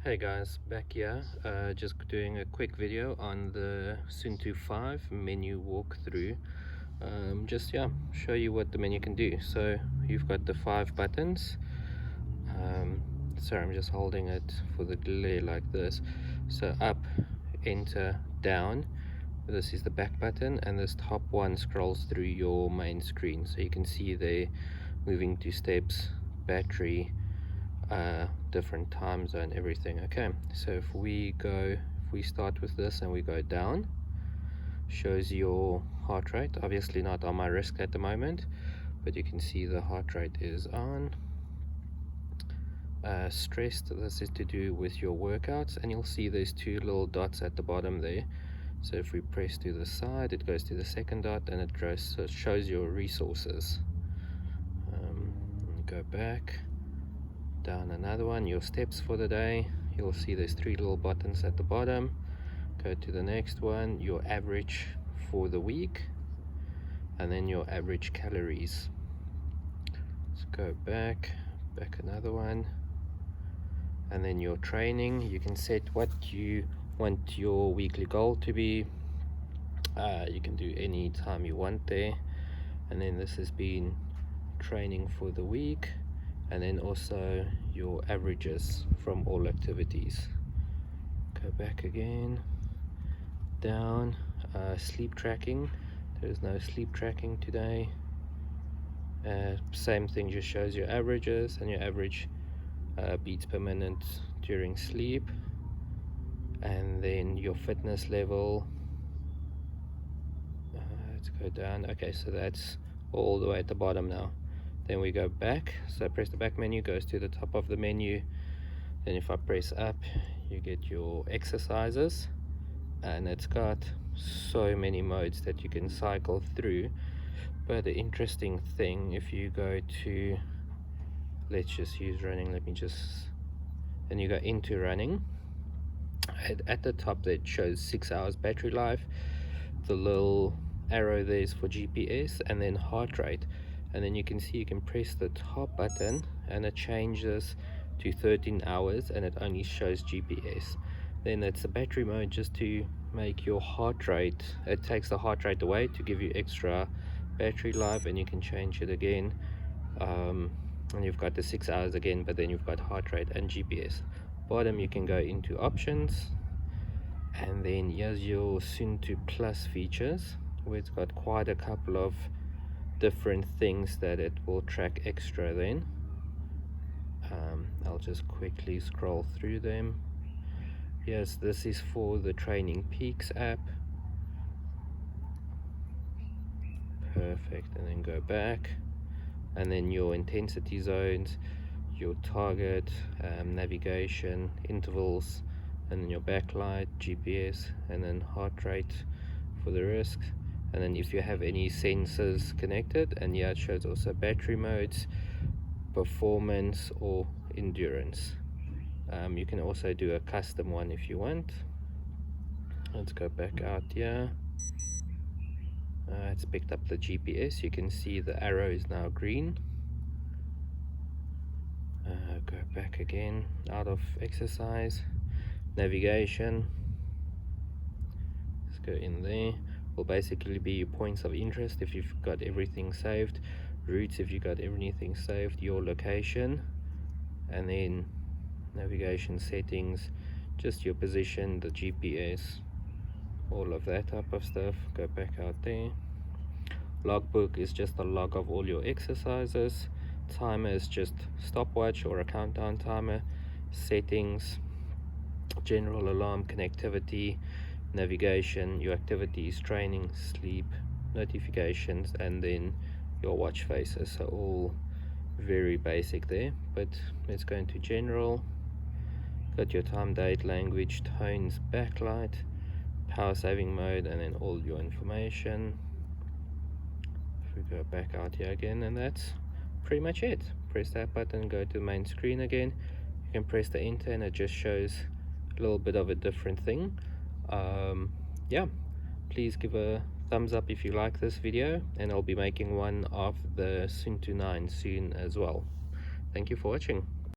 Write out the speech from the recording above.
Hey guys, back here, just doing a quick video on the Suunto 5 menu walkthrough. Show you what the menu can do. So you've got the 5 buttons. Sorry, I'm just holding it for the delay like this. So up, enter, down. This is the back button, and this top one scrolls through your main screen. So you can see there, moving to steps, battery, different time zone, everything. Okay, so if we start with this and we go down, shows your heart rate. Obviously not on my wrist at the moment, but you can see the heart rate is on. Stressed, this is to do with your workouts, and you'll see there's 2 little dots at the bottom there. So if we press to the side, it goes to the second dot, and it shows your resources. Go back down another one, your steps for the day. You'll see there's 3 little buttons at the bottom. Go to the next one, your average for the week, and then your average calories. Let's go back another one, and then your training. You can set what you want your weekly goal to be. You can do any time you want there, and then this has been training for the week, and then also your averages from all activities. Go back again, down, sleep tracking. There's no sleep tracking today. Same thing, just shows your averages and your average beats per minute during sleep, and then your fitness level. Let's go down. Okay, so that's all the way at the bottom now. Then we go back, so press the back menu, goes to the top of the menu. Then if I press up, you get your exercises, and it's got so many modes that you can cycle through. But the interesting thing, if you go to, let's just use running, then you go into running. At the top that shows 6 hours battery life. The little arrow there is for GPS, and then heart rate. And then you can see you can press the top button and it changes to 13 hours, and it only shows GPS. Then it's the battery mode, just to make your heart rate, it takes the heart rate away to give you extra battery life, and you can change it again. And you've got the 6 hours again, but then you've got heart rate and GPS. Bottom you can go into options, and then here's your Suunto Plus features, where it's got quite a couple of different things that it will track extra. Then I'll just quickly scroll through them. Yes, this is for the Training Peaks app. Perfect. And then go back, and then your intensity zones, your target, navigation, intervals, and then your backlight, GPS, and then heart rate for the risks. And then if you have any sensors connected, and yeah, it shows also battery modes, performance, or endurance. You can also do a custom one if you want. Let's go back out here. It's picked up the GPS. You can see the arrow is now green. Go back again, out of exercise, navigation. Let's go in there. Will basically be your points of interest if you've got everything saved, routes if you've got everything saved, your location, and then navigation settings, just your position, the GPS, all of that type of stuff. Go back out there. Logbook is just a log of all your exercises. Timer is just stopwatch or a countdown timer. Settings, general alarm, connectivity, navigation, your activities, training, sleep, notifications, and then your watch faces. So all very basic there. But let's go into general. Got your time, date, language, tones, backlight, power saving mode, and then all your information. If we go back out here again, and that's pretty much it. Press that button, go to the main screen again. You can press the enter, and it just shows a little bit of a different thing. Yeah, please give a thumbs up if you like this video, and I'll be making one of the Suunto 9 soon as well. Thank you for watching.